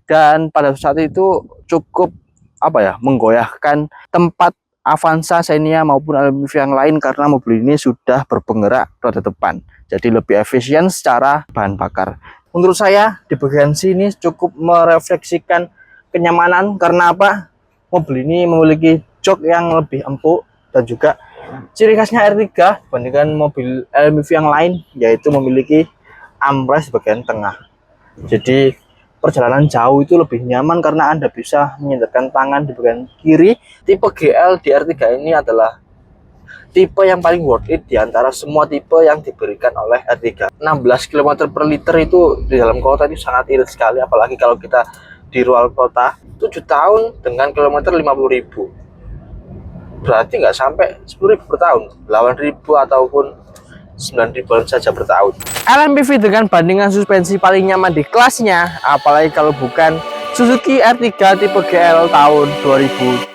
dan pada saat itu cukup menggoyahkan tempat Avanza, Xenia maupun LMPV yang lain karena mobil ini sudah berpenggerak roda depan, jadi lebih efisien secara bahan bakar. Menurut saya di bagian sini cukup merefleksikan kenyamanan karena apa? Mobil ini memiliki jok yang lebih empuk dan juga ciri khasnya R3 dibandingkan mobil LMPV yang lain yaitu memiliki armrest di bagian tengah. Jadi perjalanan jauh itu lebih nyaman karena Anda bisa menyandarkan tangan di bagian kiri. Tipe GL di R3 ini adalah tipe yang paling worth it di antara semua tipe yang diberikan oleh R3. 16 km per liter itu di dalam kota itu sangat irit sekali, apalagi kalau kita di rural kota. 7 tahun dengan kilometer 50.000, berarti nggak sampai 10.000 per tahun, 8.000 ataupun 9.000 saja per tahun. LMPV dengan bandingan suspensi paling nyaman di kelasnya, apalagi kalau bukan Suzuki R3 tipe GL tahun 2017.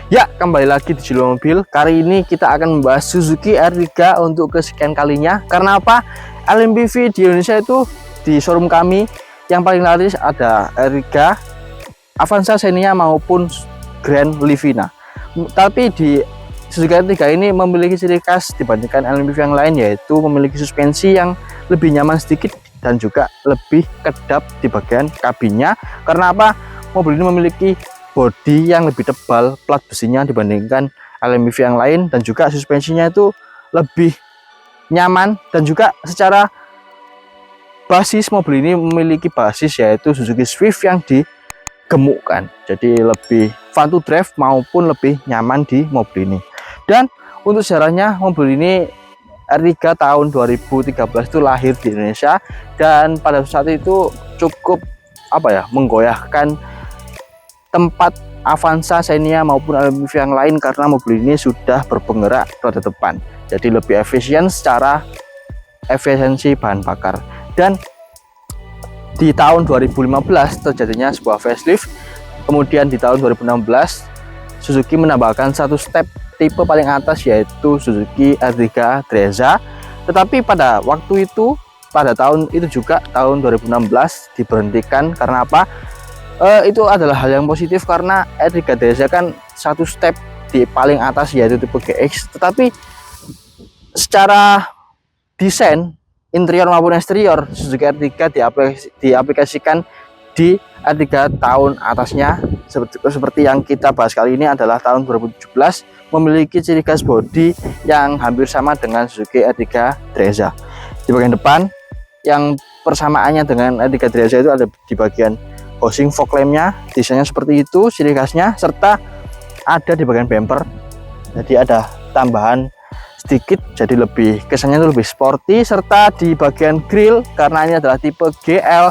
Ya, kembali lagi di Jilo Mobil. Kali ini kita akan membahas Suzuki R3 untuk kesekian kalinya. Karena apa? LMPV di Indonesia itu di showroom kami yang paling laris ada R3, Avanza, Xenia maupun Grand Livina. Tapi di Suzuki R3 ini memiliki ciri khas dibandingkan LMPV yang lain, yaitu memiliki suspensi yang lebih nyaman sedikit dan juga lebih kedap di bagian kabinnya. Karena apa? Mobil ini memiliki bodi yang lebih tebal plat besinya dibandingkan LMPV yang lain, dan juga suspensinya itu lebih nyaman, dan juga secara basis mobil ini memiliki basis yaitu Suzuki Swift yang digemukkan, jadi lebih fun to drive maupun lebih nyaman di mobil ini. Dan untuk sejarahnya, mobil ini R3 tahun 2013 itu lahir di Indonesia, dan pada saat itu cukup menggoyahkan tempat Avanza, Xenia maupun LMPV yang lain karena mobil ini sudah berpenggerak roda depan, jadi lebih efisien secara efisiensi bahan bakar. Dan di tahun 2015 terjadinya sebuah facelift, kemudian di tahun 2016 Suzuki menambahkan satu step tipe paling atas yaitu Suzuki R3 Trezza. Tetapi pada waktu itu, pada tahun itu juga tahun 2016 diberhentikan karena apa? Itu adalah hal yang positif karena R3 Trezza kan satu step di paling atas yaitu tipe GX, tetapi secara desain interior maupun eksterior Suzuki R3 diaplikasikan di R3 tahun atasnya seperti yang kita bahas kali ini adalah tahun 2017, memiliki ciri khas bodi yang hampir sama dengan Suzuki R3 Trezza. Di bagian depan yang persamaannya dengan R3 Trezza itu ada di bagian housing fog lampnya, desainnya seperti itu ciri khasnya, serta ada di bagian bumper jadi ada tambahan sedikit, jadi lebih kesannya itu lebih sporty. Serta di bagian grill, karena ini adalah tipe GL,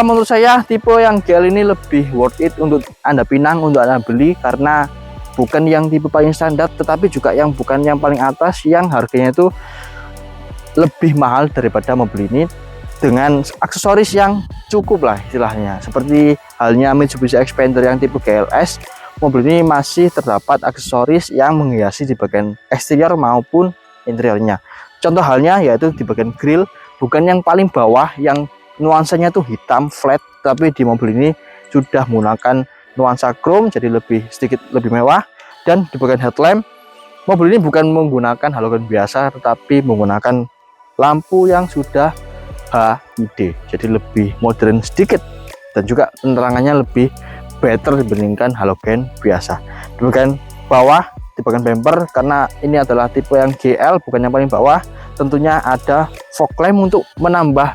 menurut saya tipe yang GL ini lebih worth it untuk Anda pinang, untuk Anda beli, karena bukan yang tipe paling standar tetapi juga yang bukan yang paling atas, yang harganya itu lebih mahal daripada mobil ini dengan aksesoris yang cukup lah istilahnya. Seperti halnya Mitsubishi Xpander yang tipe GLS, mobil ini masih terdapat aksesoris yang menghiasi di bagian eksterior maupun interiornya. Contoh halnya yaitu di bagian grill, bukan yang paling bawah yang nuansanya tuh hitam flat, tapi di mobil ini sudah menggunakan nuansa chrome, jadi sedikit lebih mewah. Dan di bagian headlamp, mobil ini bukan menggunakan halogen biasa tetapi menggunakan lampu yang sudah HID, jadi lebih modern sedikit, dan juga penerangannya lebih better dibandingkan halogen biasa. Di bagian bawah, di bagian bumper, karena ini adalah tipe yang GL bukan yang paling bawah, tentunya ada fog lamp untuk menambah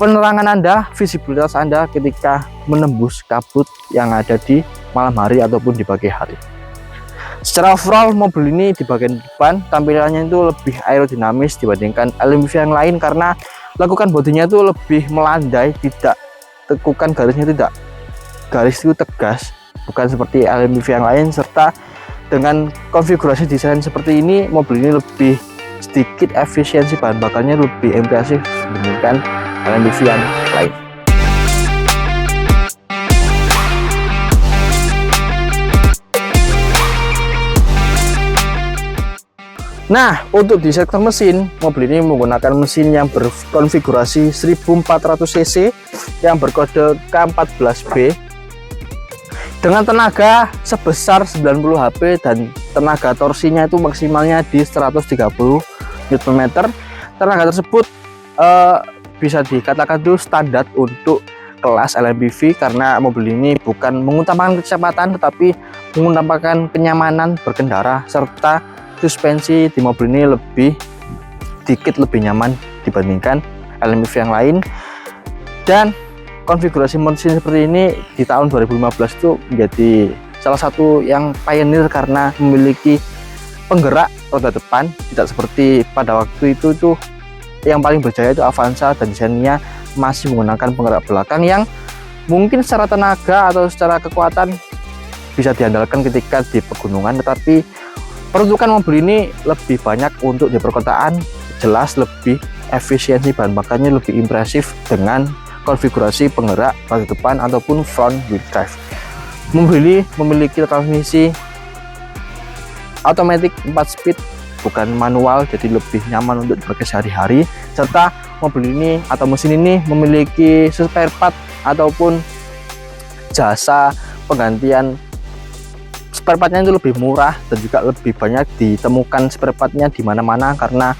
penerangan Anda, visibilitas Anda ketika menembus kabut yang ada di malam hari ataupun di pagi hari. Secara overall, mobil ini di bagian depan tampilannya itu lebih aerodinamis dibandingkan LMPV yang lain karena lakukan bodinya itu lebih melandai, tidak tekukan garisnya, tidak garis itu tegas, bukan seperti LMPV yang lain. Serta dengan konfigurasi desain seperti ini, mobil ini lebih sedikit efisiensi bahan bakarnya lebih impresif dibandingkan LMPV yang lain. Nah, untuk di sektor mesin, mobil ini menggunakan mesin yang berkonfigurasi 1400 cc yang berkode K14B dengan tenaga sebesar 90 HP dan tenaga torsinya itu maksimalnya di 130 Nm. Tenaga tersebut bisa dikatakan itu standar untuk kelas LMPV karena mobil ini bukan mengutamakan kecepatan tetapi mengutamakan kenyamanan berkendara, serta suspensi di mobil ini lebih nyaman dibandingkan LMPV yang lain. Dan konfigurasi mesin seperti ini di tahun 2015 itu menjadi salah satu yang pioneer karena memiliki penggerak roda depan, tidak seperti pada waktu itu yang paling berjaya itu Avanza dan desainnya masih menggunakan penggerak belakang yang mungkin secara tenaga atau secara kekuatan bisa diandalkan ketika di pegunungan, tetapi peruntukan mobil ini lebih banyak untuk di perkotaan, jelas lebih efisiensi bahan bakarnya lebih impresif dengan konfigurasi penggerak roda depan ataupun front wheel drive. Mobil ini memiliki transmisi otomatis 4 speed bukan manual, jadi lebih nyaman untuk dipakai sehari-hari, serta mobil ini atau mesin ini memiliki spare part ataupun jasa penggantian spare partnya itu lebih murah dan juga lebih banyak ditemukan spare partnya di mana-mana karena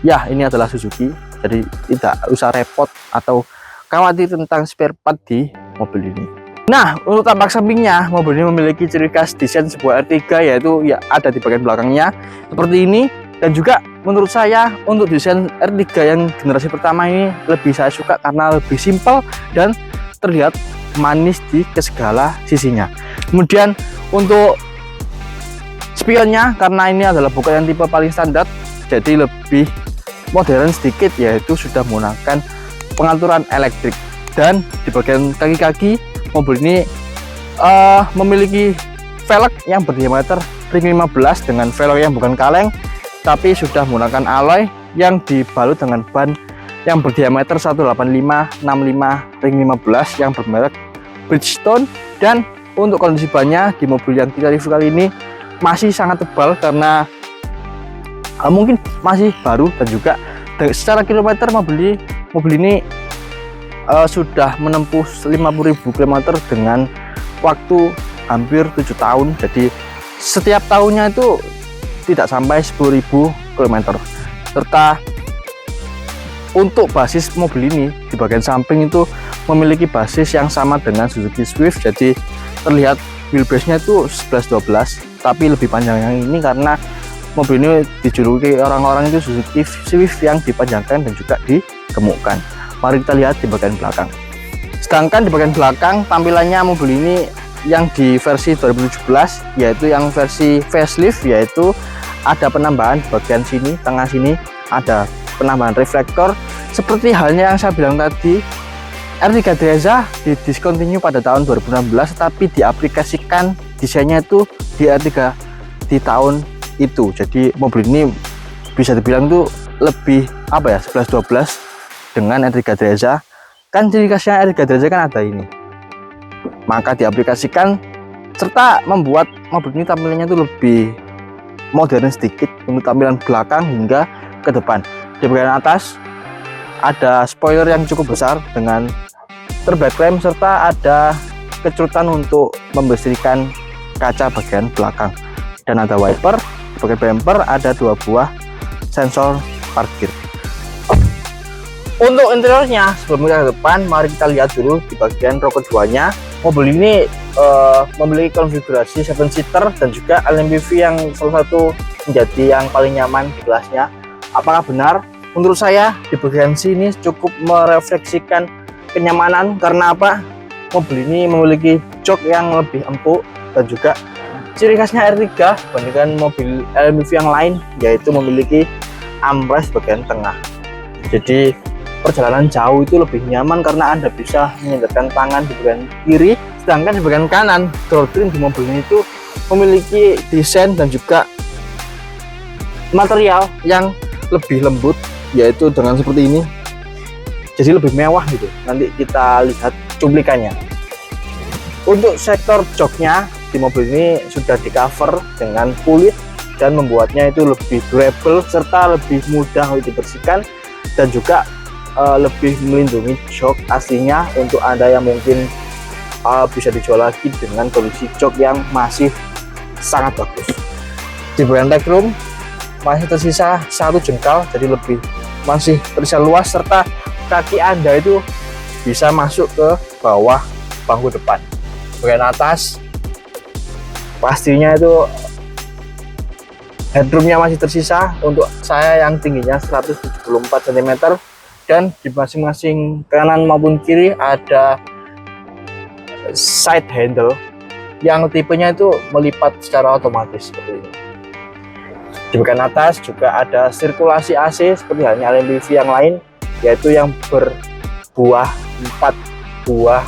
ya ini adalah Suzuki, jadi tidak usah repot atau khawatir tentang spare part di mobil ini. Nah, untuk tampak sampingnya, mobil ini memiliki ciri khas desain sebuah R3, yaitu ya ada di bagian belakangnya seperti ini. Dan juga menurut saya untuk desain R3 yang generasi pertama ini lebih saya suka karena lebih simpel dan terlihat manis di segala sisinya. Kemudian untuk spionnya, karena ini adalah bukan yang tipe paling standar, jadi lebih modern sedikit, yaitu sudah menggunakan pengaturan elektrik. Dan di bagian kaki-kaki mobil ini memiliki velg yang berdiameter ring 15 dengan velg yang bukan kaleng tapi sudah menggunakan alloy yang dibalut dengan ban yang berdiameter 185/65 ring 15 yang bermerek Bridgestone. Dan untuk kondisi bannya di mobil yang kita review kali ini masih sangat tebal karena mungkin masih baru, dan juga secara kilometer mobil ini sudah menempuh 50.000 km dengan waktu hampir 7 tahun. Jadi setiap tahunnya itu tidak sampai 10.000 km. Serta untuk basis mobil ini di bagian samping itu memiliki basis yang sama dengan Suzuki Swift, jadi terlihat wheelbase-nya itu 11-12 tapi lebih panjang yang ini karena mobil ini dijuluki orang-orang itu Suzuki Swift yang dipanjangkan dan juga digemukkan. Mari kita lihat di bagian belakang. Sedangkan di bagian belakang tampilannya mobil ini yang di versi 2017 yaitu yang versi facelift, yaitu ada penambahan di bagian sini, tengah sini ada penambahan reflektor seperti halnya yang saya bilang tadi. R3 Drezza didiscontinue pada tahun 2016 tetapi diaplikasikan desainnya itu di R3 di tahun itu. Jadi mobil ini bisa dibilang tuh lebih 11-12 dengan R3 Drezza. Kan ciri khasnya R3 Drezza kan ada ini, maka diaplikasikan serta membuat mobil ini tampilannya itu lebih modern sedikit untuk tampilan belakang hingga ke depan. Di bagian atas ada spoiler yang cukup besar dengan terbalik rem serta ada kecutan untuk membersihkan kaca bagian belakang, dan ada wiper. Di bagian bumper ada 2 buah sensor parkir. Untuk interiornya, sebelum kita ke depan, mari kita lihat dulu di bagian row keduanya. Mobil ini memiliki konfigurasi 7-seater dan juga LMPV yang salah satu menjadi yang paling nyaman di kelasnya. Apakah benar? Menurut saya di bagian sini cukup merefleksikan kenyamanan karena apa? Mobil ini memiliki jok yang lebih empuk dan juga ciri khasnya R3 dibandingkan mobil LMPV yang lain yaitu memiliki armrest bagian tengah. Jadi perjalanan jauh itu lebih nyaman karena Anda bisa menyandarkan tangan di bagian kiri, sedangkan di bagian kanan door trim di mobil ini itu memiliki desain dan juga material yang lebih lembut, yaitu dengan seperti ini, jadi lebih mewah gitu. Nanti kita lihat cuplikannya. Untuk sektor joknya di mobil ini sudah di cover dengan kulit dan membuatnya itu lebih durable serta lebih mudah untuk dibersihkan, dan juga lebih melindungi jok aslinya untuk Anda yang mungkin bisa dijual lagi dengan kondisi jok yang masih sangat bagus. Di bagian legroom masih tersisa 1 jengkal, jadi masih tersisa luas, serta kaki Anda itu bisa masuk ke bawah bangku depan. Bagian atas pastinya itu headroomnya masih tersisa untuk saya yang tingginya 174 cm, dan di masing-masing kanan maupun kiri ada side handle yang tipenya itu melipat secara otomatis seperti ini. Di bagian atas juga ada sirkulasi AC seperti halnya LMPV yang lain, yaitu yang berbuah 4 buah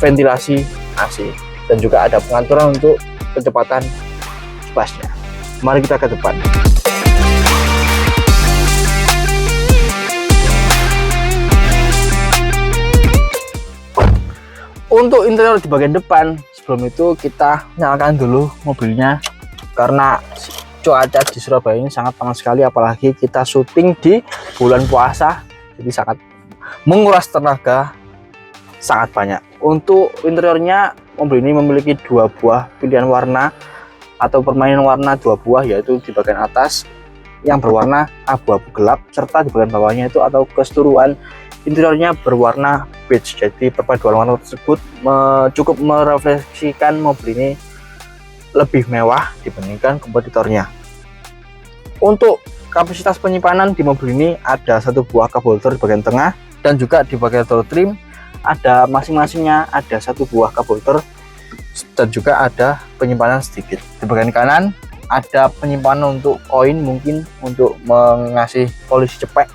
ventilasi AC, dan juga ada pengaturan untuk kecepatan spasnya. Mari kita ke depan. Untuk interior di bagian depan, sebelum itu kita nyalakan dulu mobilnya karena cuaca di Surabaya ini sangat panas sekali, apalagi kita syuting di bulan puasa, jadi sangat menguras tenaga sangat banyak. Untuk interiornya, mobil ini memiliki 2 buah pilihan warna atau permainan warna 2 buah, yaitu di bagian atas yang berwarna abu-abu gelap, serta di bagian bawahnya itu atau keseluruhan interiornya berwarna beige. Jadi perpaduan warna tersebut cukup merefleksikan mobil ini lebih mewah dibandingkan kompetitornya. Untuk kapasitas penyimpanan di mobil ini ada 1 buah cup holder di bagian tengah, dan juga di bagian door trim ada masing-masingnya ada 1 buah cup holder, dan juga ada penyimpanan sedikit. Di bagian kanan ada penyimpanan untuk koin, mungkin untuk mengasih polisi cepek,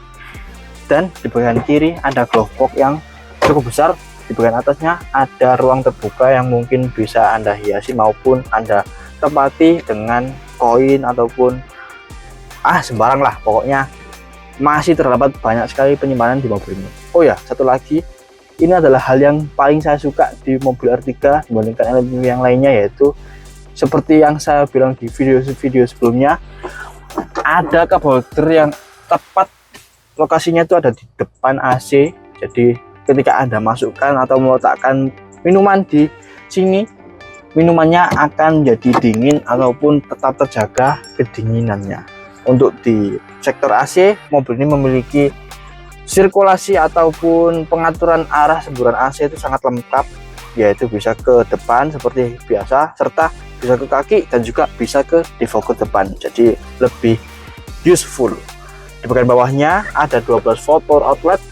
dan di bagian kiri ada glove box yang cukup besar. Di bagian atasnya ada ruang terbuka yang mungkin bisa Anda hiasi maupun Anda tempati dengan koin ataupun sembarang lah, pokoknya masih terdapat banyak sekali penyimpanan di mobil ini. Oh ya, satu lagi, ini adalah hal yang paling saya suka di mobil R3 dibandingkan LMPV yang lainnya, yaitu seperti yang saya bilang di video-video sebelumnya, ada cup holder yang tepat lokasinya itu ada di depan AC. Jadi ketika Anda masukkan atau meletakkan minuman di sini, minumannya akan jadi dingin ataupun tetap terjaga kedinginannya. Untuk di sektor AC, mobil ini memiliki sirkulasi ataupun pengaturan arah semburan AC itu sangat lengkap, yaitu bisa ke depan seperti biasa, serta bisa ke kaki, dan juga bisa ke defogger depan, jadi lebih useful. Di bagian bawahnya ada 12 volt power outlet,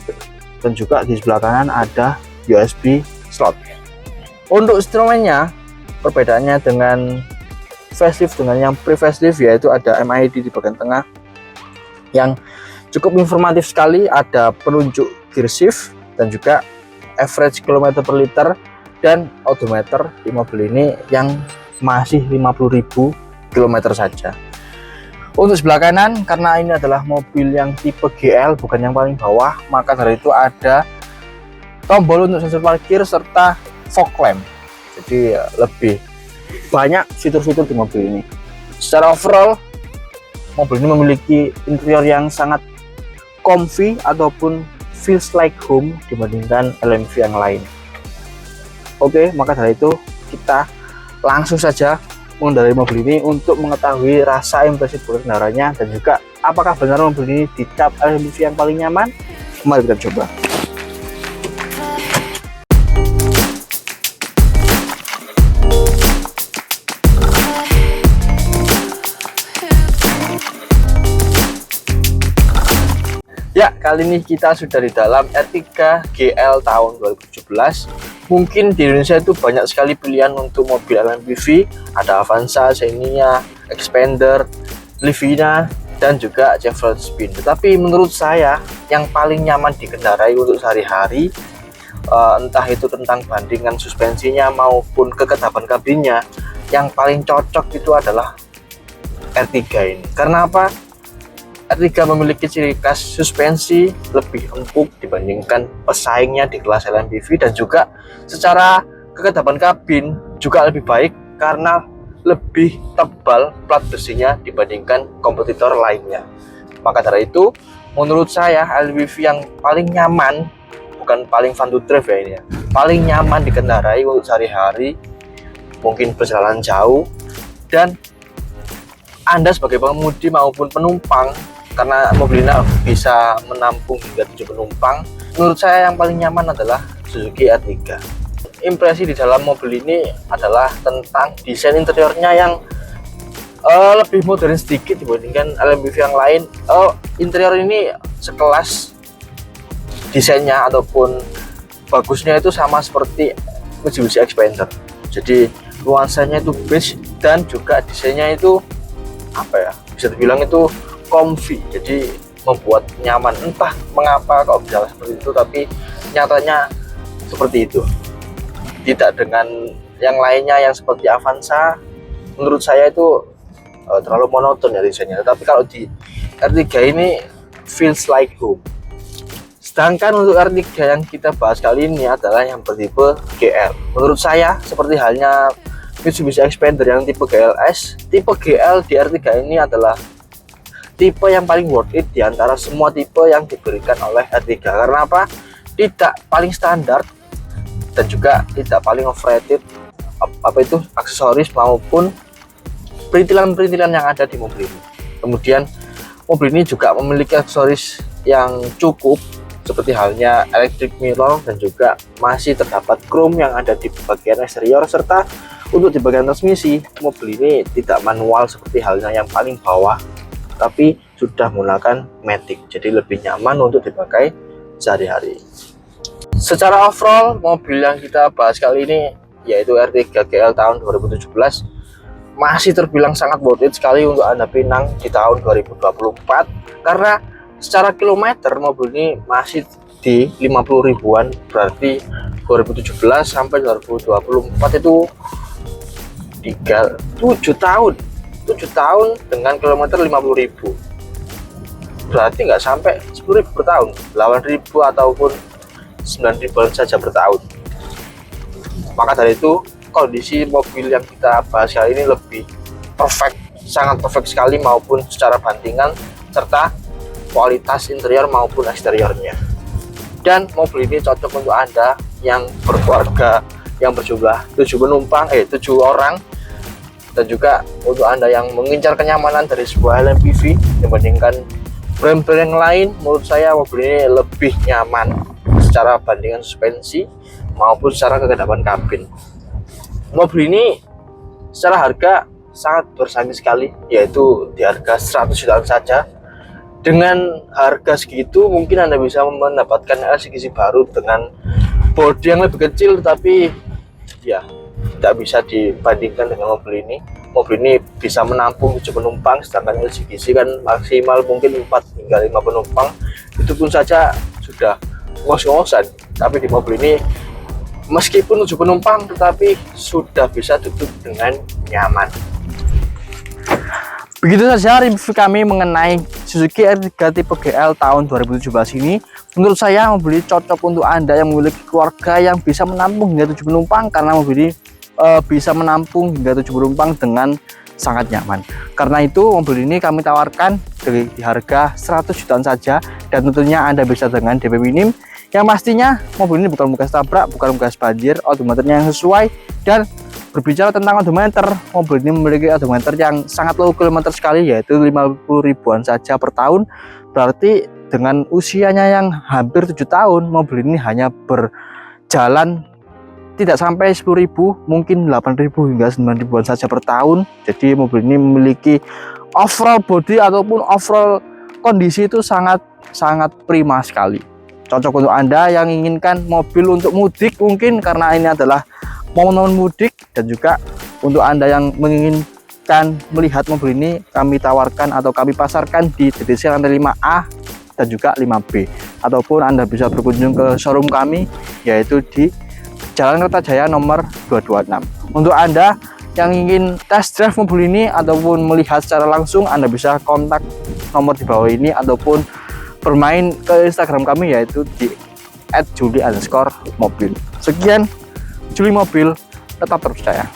dan juga di sebelah kanan ada USB slot. Untuk instrumennya, perbedaannya dengan facelift dengan yang pre-facelift, yaitu ada MID di bagian tengah yang cukup informatif sekali, ada penunjuk gear shift, dan juga average kilometer per liter dan odometer di mobil ini yang masih 50.000 km saja. Untuk sebelah kanan, karena ini adalah mobil yang tipe GL, bukan yang paling bawah, maka dari itu ada tombol untuk sensor parkir serta fog lamp. Jadi lebih banyak fitur-fitur di mobil ini. Secara overall, mobil ini memiliki interior yang sangat comfy ataupun feels like home dibandingkan LMPV yang lain. Oke, maka dari itu kita langsung saja mengendarai mobil ini untuk mengetahui rasa impresi berkendaranya, dan juga apakah benar mobil ini dicap LMPV yang paling nyaman. Mari kita coba. Ya, kali ini kita sudah di dalam R3 GL tahun 2017. Mungkin di Indonesia itu banyak sekali pilihan untuk mobil LMPV. Ada Avanza, Xenia, Expander, Livina, dan juga Chevrolet Spin. Tetapi menurut saya yang paling nyaman dikendarai untuk sehari-hari, entah itu tentang bandingan suspensinya maupun kekedapan kabinnya, yang paling cocok itu adalah R3 ini. Karena apa? R3 memiliki ciri khas suspensi lebih empuk dibandingkan pesaingnya di kelas LMPV, dan juga secara kekedapan kabin juga lebih baik karena lebih tebal plat besinya dibandingkan kompetitor lainnya. Maka dari itu, menurut saya LMPV yang paling nyaman, bukan paling fun to drive ya ini ya, paling nyaman dikendarai untuk sehari-hari, mungkin perjalanan jauh, dan Anda sebagai pengemudi maupun penumpang, karena mobil ini bisa menampung hingga 7 penumpang, menurut saya yang paling nyaman adalah Suzuki R3. Impresi di dalam mobil ini adalah tentang desain interiornya yang lebih modern sedikit dibandingkan LMPV yang lain. Interior ini sekelas desainnya ataupun bagusnya itu sama seperti Mitsubishi Xpander. Jadi nuansanya itu beige dan juga desainnya itu apa ya, bisa dibilang itu comfy, jadi membuat nyaman. Entah mengapa kok bisa seperti itu, tapi nyatanya seperti itu. Tidak dengan yang lainnya yang seperti Avanza, menurut saya itu terlalu monoton ya desainnya. Tapi kalau di R3 ini feels like home. Sedangkan untuk R3 yang kita bahas kali ini adalah yang bertipe GL. Menurut saya seperti halnya Mitsubishi Xpander yang tipe GLS, tipe GL di R3 ini adalah tipe yang paling worth it di antara semua tipe yang diberikan oleh R3. Karena apa? Tidak paling standar dan juga tidak paling overrated apa itu aksesoris maupun perintilan-perintilan yang ada di mobil ini. Kemudian mobil ini juga memiliki aksesoris yang cukup seperti halnya electric mirror dan juga masih terdapat chrome yang ada di bagian eksterior, serta untuk di bagian transmisi mobil ini tidak manual seperti halnya yang paling bawah, tapi sudah menggunakan matic, jadi lebih nyaman untuk dipakai sehari-hari. Secara overall, mobil yang kita bahas kali ini yaitu R3 GL tahun 2017 masih terbilang sangat worth it sekali untuk Anda pinang di tahun 2024, karena secara kilometer mobil ini masih di 50 ribuan, berarti 2017 sampai 2024 itu 7 tahun dengan kilometer 50.000, berarti nggak sampai 10.000 per tahun, 8.000 ataupun 9.000 saja per tahun. Maka dari itu kondisi mobil yang kita bahas kali ini lebih perfect, sangat perfect sekali maupun secara bandingan serta kualitas interior maupun eksteriornya. Dan mobil ini cocok untuk Anda yang berkeluarga yang berjumlah 7 orang, dan juga untuk Anda yang mengincar kenyamanan dari sebuah LMPV dibandingkan brand-brand yang lain. Menurut saya mobil ini lebih nyaman secara bandingan suspensi maupun secara kekedapan kabin. Mobil ini secara harga sangat bersaing sekali, yaitu di harga 100 jutaan saja. Dengan harga segitu mungkin Anda bisa mendapatkan LCGC baru dengan bodi yang lebih kecil, tetapi ya tidak bisa dibandingkan dengan mobil ini. Mobil ini bisa menampung 7 penumpang, sedangkan LCGC kan maksimal mungkin 4 hingga 5 penumpang, itu pun saja sudah ngos-ngosan. Tapi di mobil ini meskipun 7 penumpang tetapi sudah bisa duduk dengan nyaman. Begitu saja review kami mengenai Suzuki R3 tipe GL tahun 2017 ini. Menurut saya mobil ini cocok untuk Anda yang memiliki keluarga yang bisa menampung hingga 7 penumpang, karena mobil ini bisa menampung hingga 7 penumpang dengan sangat nyaman. Karena itu mobil ini kami tawarkan di harga 100 jutaan saja, dan tentunya Anda bisa dengan DP minim. Yang pastinya mobil ini bukan bekas tabrak, bukan bekas banjir, odometernya yang sesuai. Dan berbicara tentang odometer, mobil ini memiliki odometer yang sangat low kilometer sekali, yaitu 50 ribuan saja per tahun. Berarti dengan usianya yang hampir 7 tahun, mobil ini hanya berjalan tidak sampai 10.000, mungkin 8.000 hingga 9.000-an saja per tahun. Jadi mobil ini memiliki overall body ataupun overall kondisi itu sangat prima sekali. Cocok untuk Anda yang inginkan mobil untuk mudik mungkin, karena ini adalah momen mudik, dan juga untuk Anda yang menginginkan melihat mobil ini, kami tawarkan atau kami pasarkan di DTC lantai 5A dan juga 5B, ataupun Anda bisa berkunjung ke showroom kami yaitu di Jalan Kertajaya nomor 226. Untuk Anda yang ingin test drive mobil ini ataupun melihat secara langsung, Anda bisa kontak nomor di bawah ini ataupun bermain ke Instagram kami yaitu di @juli_mobil. Sekian, Juli Mobil, tetap terpercaya.